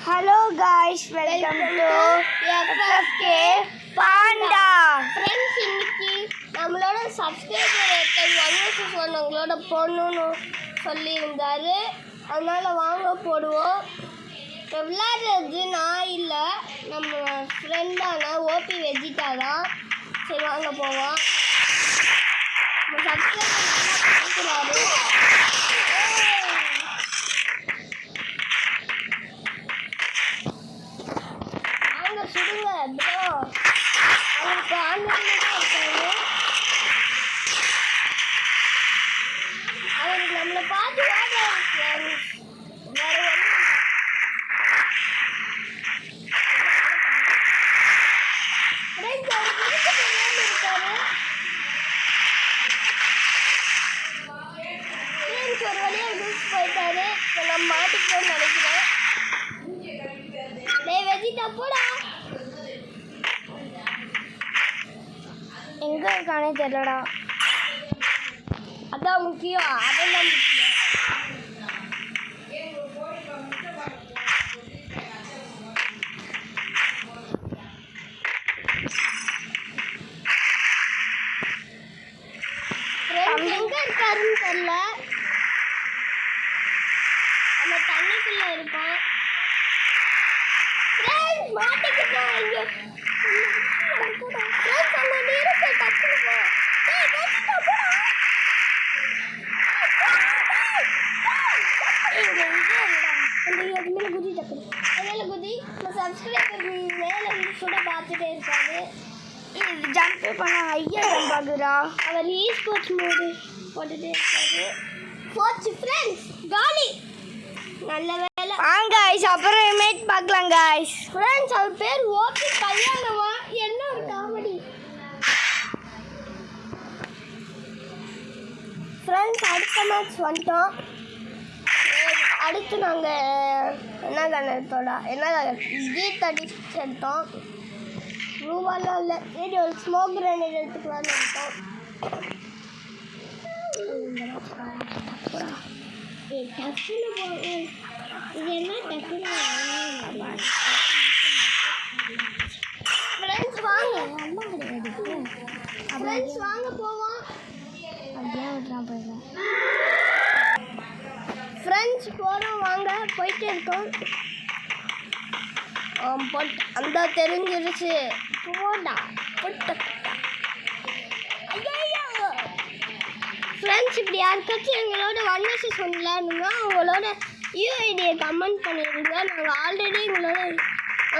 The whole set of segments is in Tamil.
Hello guys, welcome to FFK Panda. Friends, இன்னைக்கு நம்மளோட சப்ஸ்கிரைபர் ஒருத்தர் 1 உங்களோட பொண்ணுன்னு சொல்லியிருந்தாரு. அதனால வாங்க போடுவோம். விளையாடுறது நான் இல்லை, நம்ம ஃப்ரெண்டான ஓபி வெஜிட்டா தான். சரி வாங்க போவோம். நம்ம சப்ஸ்கிரைபர் நல்லா பார்க்குறாரு. சுடுங்க ப்ரோ, அவருக்கு ஆன்லைன்ல தான் இருக்காரு. அவருக்கு நம்மளை பார்த்து வேறு ஒரு வழியாக லூஸ் போயிட்டாரு. இப்போ நம்ம மாட்டிக்கணும்னு நினைக்கிறேன். வெஜிட்டா போடா, எங்க இருக்கானே தெரியலடா. அதான் முக்கியம், அதெல்லாம் முக்கியம். எங்க இருக்காருன்னு தெரியல. நம்ம தண்ணிக்குள்ள இருக்கோம். மாட்டிக்கிட்டோம். இங்க ஜம்ப் பண்ண ஐயா பாக்குறா. அவர் ஸ்போர்ட்ஸ் மோடு போட்டுட்டே இருக்காரு. போச்சு ஃப்ரெண்ட்ஸ், காலி. நல்ல வேலை. வாங்க गाइस, அப்புறம் இமேஜ் பார்க்கலாம் गाइस. ஃப்ரெண்ட்ஸ், அவர் பேர் ஓபி கல்யாணமா? என்ன ஒரு காமெடி. ஃப்ரெண்ட்ஸ், அடுத்த மேட்ச் வந்துட்டோம். அடுத்து நாங்கள் என்ன G30 எடுத்தோம். ரூபாலாம் இல்லை, சரி ஒரு ஸ்மோக் கிரனேட் எடுத்துக்கலான்னு எடுத்தோம். டக்குன்னு போகும். இது என்ன டக்குன்னு ஃப்ரெண்ட்ஸ் வாங்க. ஃப்ரெண்ட்ஸ் வாங்க போவோம். ஃப்ரெண்ட்ஸ் போகிறோம், வாங்க. போயிட்டே இருக்கோம். அந்த தெரிஞ்சிருச்சு. போடா போட்ட ஃப்ரெண்ட்ஸ், இப்படி யாருக்காச்சும் எங்களோட 1vs விளையாடணும்னா அவங்களோட யூஐடியை கமெண்ட் பண்ணிடுங்க. நாங்கள் ஆல்ரெடி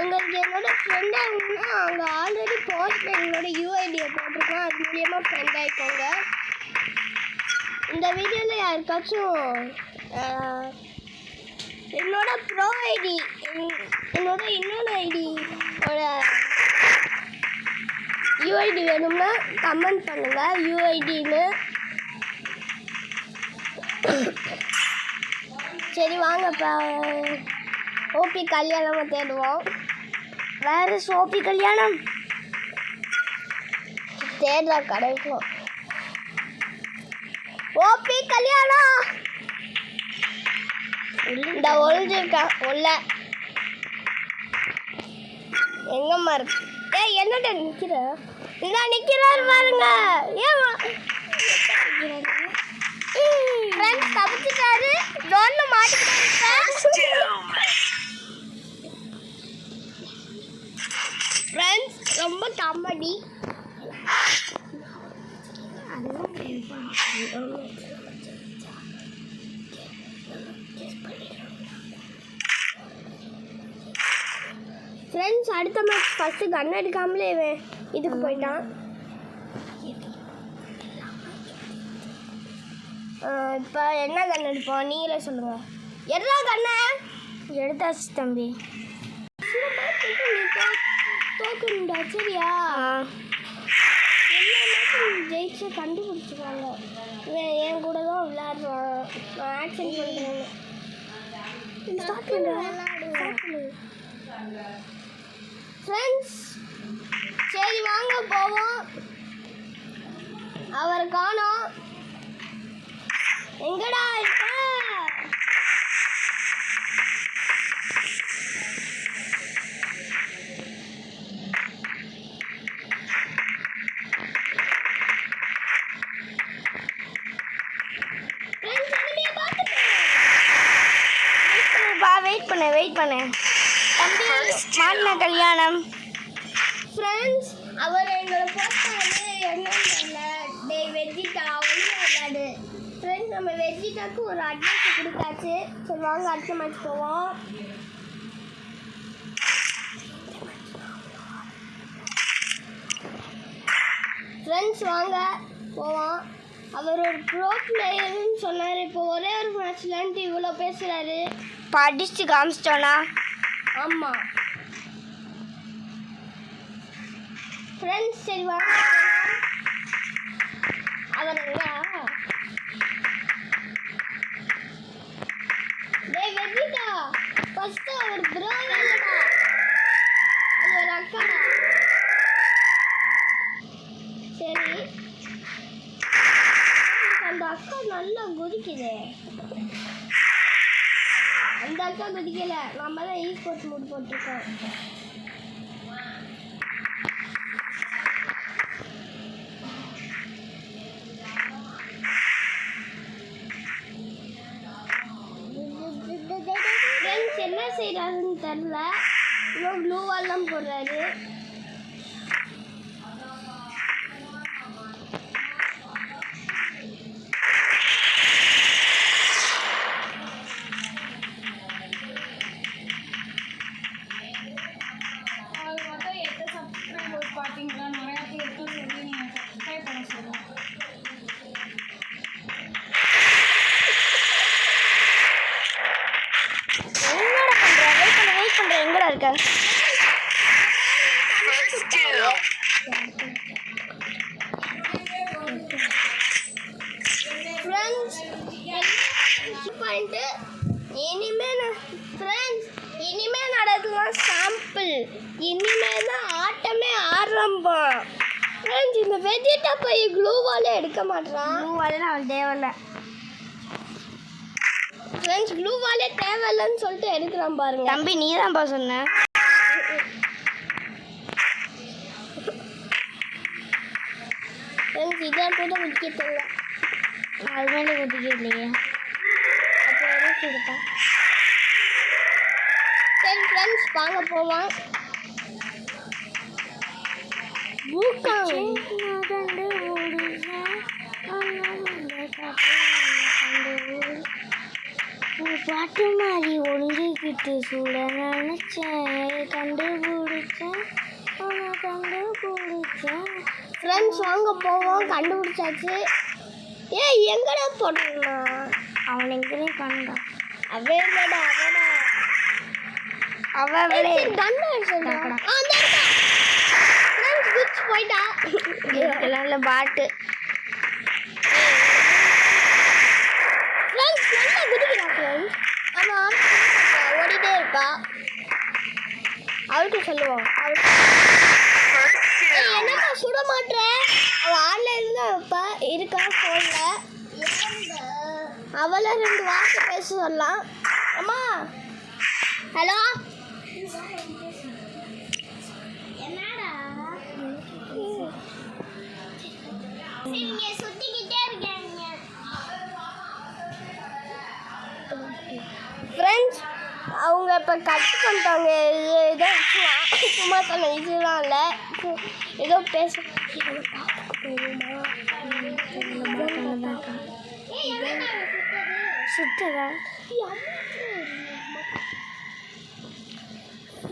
உங்களுக்கு என்னோட ஃப்ரெண்டாக இருந்தோம்னா அவங்க ஆல்ரெடி போஸ்ட்டில் எங்களோட யூஐடியை போட்டிருக்கோம். அது மூலியமாக ஃப்ரெண்ட் ஆகிக்கோங்க. இந்த வீடியோவில் யாருக்காச்சும் என்னோட ப்ரோ ஐடி, என்னோட இன்னொரு ஐடியோட யூஐடி வேணும்னா கமெண்ட் பண்ணுங்கள். யூஐடின்னு. சரி வாங்க, இப்போ ஓபி கல்யாணமாக தேடுவோம். வேறு சோபி கல்யாணம் தேடுறா கிடைக்கும். ஓபி கல்யாணம் இந்த ஒழிஞ்சிருக்கா உள்ள எங்கம்மா இருக்கு? ஏய், என்னடா நிற்கிற? இந்த நிற்கிறாரு பாருங்க. ஏன் தப்பிச்சிட்டாரு? ரோட்ல மாட்டிக்கிட்டாரு. ஃப்ரெண்ட்ஸ், ரொம்ப காமெடி. ஃப்ரெண்ட்ஸ், அடுத்த மேட்ச் ஃபஸ்ட்டு கன் எடுக்காமலே இதுக்கு போயிட்டான். இப்போ என்ன கன் எடுப்போம்? நீங்களே சொல்லுங்கள். எல்லா கண்ணை எடுத்தாச்சு தம்பி. தோக்கணுண்டா, சரியா? எல்லா மேட்சும் ஜெயிச்சு கண்டுபிடிச்சிருக்காங்க. என் கூட தான் விளையாடுறான். நான் ஆக்ஷன் பண்ணுறேன். ஃப்ரெண்ட்ஸ், சரி வாங்க போவோம். அவரை காணோம். எங்கடா இருக்க? இருப்பா வெயிட் பண்ணு தம்பி மாட்டின கல்யாணம் ஃப்ரெண்ட்ஸ் அவர் எங்களை போட்டாரு என்னன்னு தெரியல. டேய் வெஜிட்டா ஒன்று விளையாடு. ஃப்ரெண்ட்ஸ் நம்ம வெஜிட்டாக்கு ஒரு அட்வைஸ் கொடுத்தாச்சு. சரி வாங்க அடுத்த மேட்ச் போவோம். ஃப்ரெண்ட்ஸ் வாங்க போவோம். அவர் ஒரு ப்ரோ பிளேயர்னு சொன்னார். இப்போ ஒரே ஒரு மேட்ச்லன்ட்டு இவ்வளோ பேசுகிறாரு. படிச்சு காமிச்சிட்டோனா? ஆமாம் ஃப்ரெண்ட்ஸ் சரி வாங்க. அவர் டேய் வெஜிட்டா ஃபர்ஸ்ட் அவர் ப்ரோ இல்லடா, அது ஒரு அக்காடா. சரி அந்த அக்கா நல்லா குதிக்குதே. அந்த அக்கா குதிக்கல, நம்ம தான் ஸ்போர்ட்ஸ் மூட் போட்டிருக்கோம். ஃப்ரெண்ட்ஸ் என்ன செய்யறாருன்னு தெரியல. இன்னும் ப்ளூவெல்லாம் போடுறாரு. பார்த்தீங்களா நிறையா பேர் சொல்லி நீங்கள் சப்ஸ்கிரைப் பண்ண சொல்லுங்கள். வெயிட் பண்ற எங்கடா இருக்க? ஃப்ரெண்ட்ஸ் பாயிண்ட்டு இனிமே நடக்கலாம் சாம்பிள். இனிமேல் தான் ஆட்டமே ஆரம்பம். ஃப்ரெண்ட்ஸ் இந்த வெஜிட்டா போய் க்ளூவாலே எடுக்க மாட்டான். ப்ளூவாலே அவன் தேவையில்ல. ஃப்ரெண்ட்ஸ் க்ளூவாலே தேவையில்லைன்னு சொல்லிட்டு எடுக்கிறான் பாருங்க. தம்பி நீ தான்ப்பா சொன்ன. ஃப்ரெண்ட்ஸ் இதான் கூட முடிக்கல. அது மேலே குதிக்க இல்லையே. அப்போ எதுவும் கொடுப்பா. சரி ஃப்ரெண்ட்ஸ் வாங்க போவோம். பாட்டு மாதிரி ஒழுங்கிக்கிட்டு சூட நினைச்சேன், கண்டுபிடிச்சேன். ஃப்ரெண்ட்ஸ் வாங்க போவோம். கண்டுபிடிச்சாச்சு. எங்கடா போட்டா? அவன் எங்கேயே காணுடா. அவடா போயிட்டா. நல்ல பாட்டு ஓடிட்டே இருக்கா. அவளுக்கு சொல்லுவோம். என்னக்கா சுட மாட்டேற? அவள் ஆன்லைன்ல இப்போ இருக்கா ஃபோன்ல. அவளை 2 வார்த்தை பேச சொல்லலாம். அம்மா ஹலோ என்னடா நீங்க சுத்திக்கிட்டே இருக்கீங்க. ஃப்ரெண்ட்ஸ் அவங்க இப்போ கட் பண்ணிட்டாங்க. ஏதோ சும்மா சொன்ன இதுலாம் இல்லை, ஏதோ பேச சுத்துதா.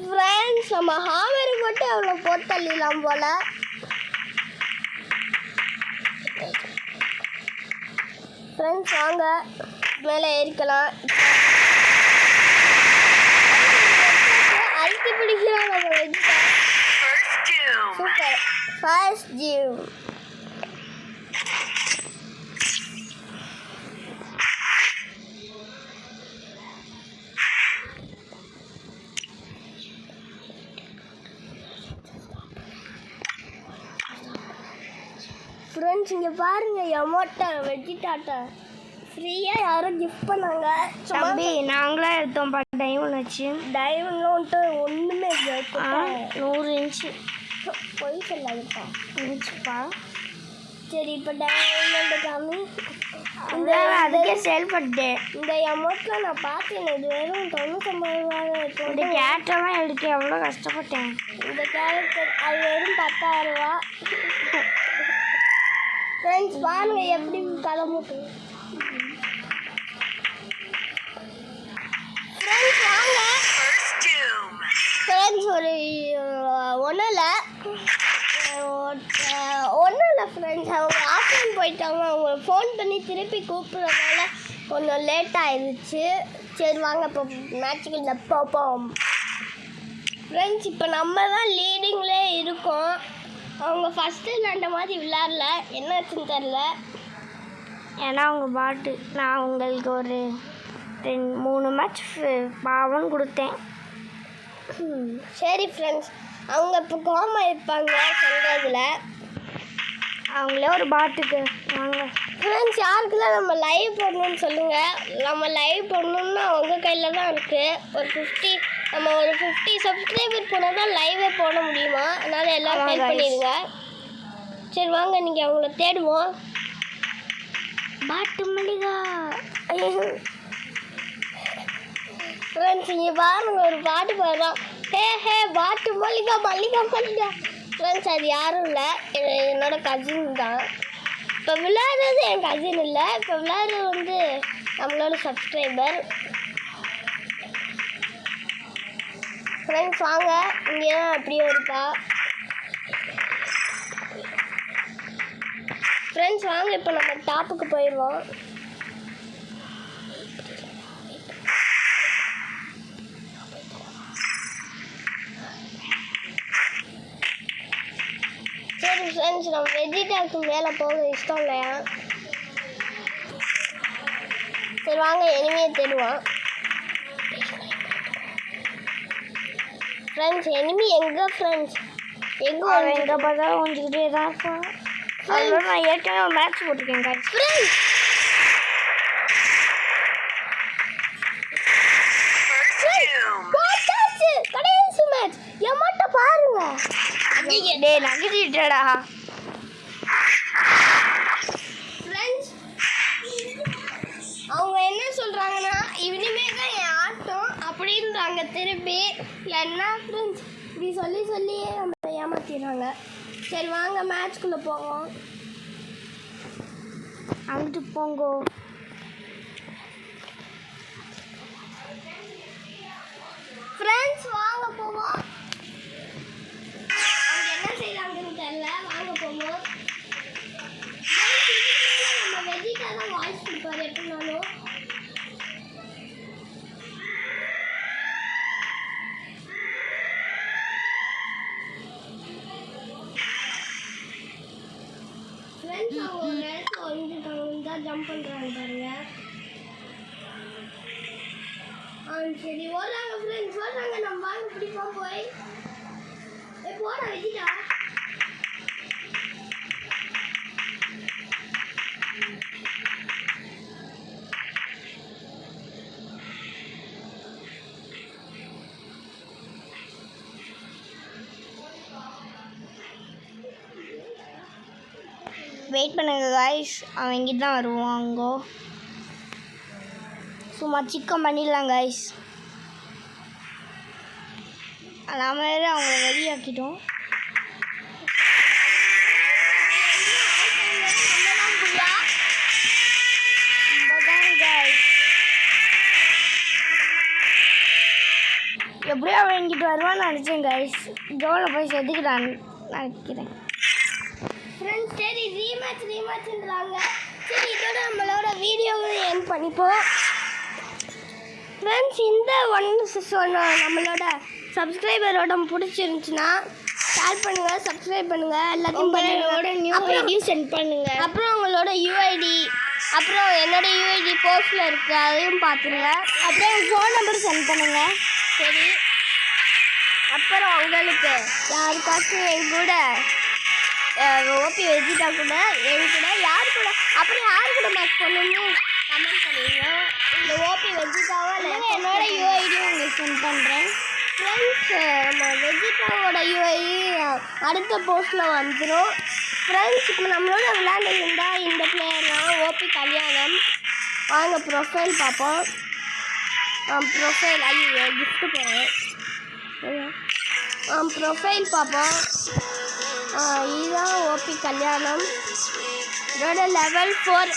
ஃப்ரெண்ட்ஸ் நம்ம ஹாமர் மட்டும் அவ்வளோ போட்டு தள்ளிடலாம் போல. ஃப்ரெண்ட்ஸ் வாங்க மேலே ஏறிக்கலாம். அழுத்தி பிடிக்கலாம் நம்ம Vegeta. Super first gym. Friends இங்கே பாருங்கள், எமோட்டை வெஜிட்டாட்டை ஃப்ரீயாக யாரும் கிஃப்ட் பண்ணாங்க. தம்பி நாங்களாம் எடுத்தோம்ப்பா டைமண்ட் வச்சு. டைமண்ட்லாம் வந்துட்டு ஒன்றுமே இல்லை. 100 இன்ச்சு போய் சொல்லாதுப்பா. இன்ச்சுப்பா. சரி இப்போ டைமண்ட் காமி. அதுக்கே சேல் பண்ணிட்டேன். இந்த அமௌண்ட்டில் நான் பார்த்தேன், இது வெறும் 99 ரூபா. இந்த கேட்டெல்லாம் எடுக்க எவ்வளோ கஷ்டப்பட்டேன். இந்த கேரக்டர் அது வெறும் 10,000 ரூபா. ஃப்ரெண்ட்ஸ் பாருங்க எப்படி கிளம்புட்டு. ஃப்ரெண்ட்ஸ் வாங்க. ஃப்ரெண்ட்ஸ் ஒரு ஒன்றும் இல்லை ஃப்ரெண்ட்ஸ், அவங்க ஆஃப்லைன் போயிட்டாங்க. அவங்க ஃபோன் பண்ணி திருப்பி கூப்பிட்றதுனால கொஞ்சம் லேட் ஆயிடுச்சு. சரி வாங்க இப்போ மேட்சுக்குள்ள பார்ப்போம். ஃப்ரெண்ட்ஸ் இப்போ நம்ம தான் லீடிங்லே இருக்கோம். அவங்க ஃபஸ்ட்டு விளாண்ட மாதிரி விளாட்ல, என்னாச்சுன்னு தெரில. ஏன்னா அவங்க பாட்டு நான் உங்களுக்கு ஒரு 3 மேட்ச் பாவம் கொடுத்தேன். சரி ஃப்ரெண்ட்ஸ், அவங்க இப்போ கோமா இருப்பாங்க சொல்கிறதுல. அவங்களே ஒரு பாட்டுக்கு வாங்க. ஃப்ரெண்ட்ஸ் யாருக்கெல்லாம் நம்ம லைவ் போடணும்னு சொல்லுங்கள். நம்ம லைவ் போடணுன்னா உங்கள் கையில் தான் இருக்குது. ஒரு 50 சப்ஸ்கிரைபர் போனால் தான் லைவே போட முடியுமா? அதனால் எல்லோரும் ஹெல்ப் பண்ணிடுங்க. சரி வாங்க நீங்கள் அவங்கள தேடுவோம். பாட்டு மல்லிகா. ஃப்ரெண்ட்ஸ் இங்கே பாருங்க ஒரு பாட்டு பாடுறோம். ஹே பாட்டு மல்லிகா மல்லிகா மல்லிகா. ஃப்ரெண்ட்ஸ் அது யாரும் இல்லை, என்னோட கசின் தான். இப்போ விளையாடுறது என் கசின் இல்லை, இப்போ விளையாடுறது வந்து நம்மளோட சப்ஸ்கிரைபர். ஃப்ரெண்ட்ஸ் வாங்க, இங்கே தான் அப்படியே இருக்கா. ஃப்ரெண்ட்ஸ் வாங்க இப்போ நம்ம டாப்புக்கு போயிடுவோம். சரி ஃப்ரெண்ட்ஸ், நம்ம வெஜிடாக்கு மேலே போக இஷ்டம் இல்லையா? சரி வாங்க எனிமையை தேடுவோம். ஃப்ரெண்ட்ஸ் எனிமி எங்கே ஃப்ரெண்ட்ஸ்? எங்கே பார்த்தாலும் ஒழிஞ்சிக்கிட்டே தான் இருப்பான். அதோட நான் ஏற்கனவே ஒரு மேட்ச் போட்டிருக்கேன் guys. ஃப்ரெண்ட்ஸ் கடைசி மேட்ச் எம்மாட்ட பாருங்க. டேய் நங்கிட்டடா. ஃப்ரெண்ட்ஸ் அவங்க என்ன சொல்கிறாங்கன்னா இனிமே தான் என் ஆட்டம் அப்படின்றாங்க திருப்பி. என்ன ஃப்ரெண்ட்ஸ் இப்படி சொல்லியே நம்ம ஏமாத்திடுறாங்க. சரி வாங்க மேட்ச்குள்ளே போவோம். அங்கிட்டு போங்கோ. ஃப்ரெண்ட்ஸ் வாங்க போவோம். அவங்க என்ன செய்கிறாங்கன்னு தெரியல, வாங்க போவோம். நம்ம வெஜிடா தான் வாய்ஸ் கொடுப்பாரு எப்படினாலும். ஃப்ரெண்ட்ஸ் அவங்க ஒரு இடத்துல வந்துட்டாங்க தான் ஜம்ப் பண்ணுறாங்க பாருங்க. சரி ஓடுறாங்க ஃப்ரெண்ட்ஸ், ஓடுறாங்க. நம்ம வாங்க பிடிப்போம் போய். போட வெஜிடா. வெயிட் பண்ணுங்க காய்ஸ், அவன் இங்கிட்டு தான் வருவாங்கோ. சும்மா சிக்கன் பண்ணிடலாம் காய்ஸ். நாம வேறு அவங்கள வெளியாக்கிட்டோம். எப்படியோ அவன் இங்கிட்டு வருவான்னு நினச்சேன் காய்ஸ். ஜோனில் போய் செதுக்கிட்டான்னு நினைக்கிறேன். ஃப்ரெண்ட்ஸ் சரி ரீமேட்ச்ன்றாங்க. சரி இதோட நம்மளோட வீடியோவை எண்ட் பண்ணிப்போம். ஃப்ரெண்ட்ஸ் இந்த நம்மளோட சப்ஸ்கிரைபரோட பிடிச்சிருந்துச்சுன்னா ஷேர் பண்ணுங்கள், சப்ஸ்கிரைப் பண்ணுங்கள், எல்லாத்தையும் உங்களோட நியூ ஐடி சென்ட் பண்ணுங்கள். அப்புறம் உங்களோட யூஐடி, அப்புறம் என்னோட யூஐடி போஸ்ட்டில் இருக்குது, அதையும் பார்த்துருங்க. அப்புறம் என் ஃபோன் நம்பர் சென்ட் பண்ணுங்கள். சரி அப்புறம் உங்களுக்கு யாருக்காச்சும் என் கூட ஓபி வெஜிடா கூட என் கூட யார் கூட அப்புறம் யார் கூட மேட்ச் பண்ணணும்னு கமெண்ட் பண்ணிடுங்க. இந்த ஓபி வெஜிடாவா இல்லை என்னோட யூஐடி உங்களுக்கு சென்ட் பண்ணுறேன். ஃப்ரெண்ட்ஸ் நம்ம வெஜிடாவோட யூஐ அடுத்த போஸ்ட்டில் வந்துடும். ஃப்ரெண்ட்ஸ் இப்போ நம்மளோட விளையாண்டுருந்தா இந்த பிளேயர் தான் ஓபி கல்யாணம். வாங்க ப்ரொஃபைல் பார்ப்போம். ப்ரொஃபைல் ஐயோ கிஃப்ட் போகிறேன். ப்ரொஃபைல் பார்ப்போம். இதுதான் ஓபி கல்யாணம். இதோட level 4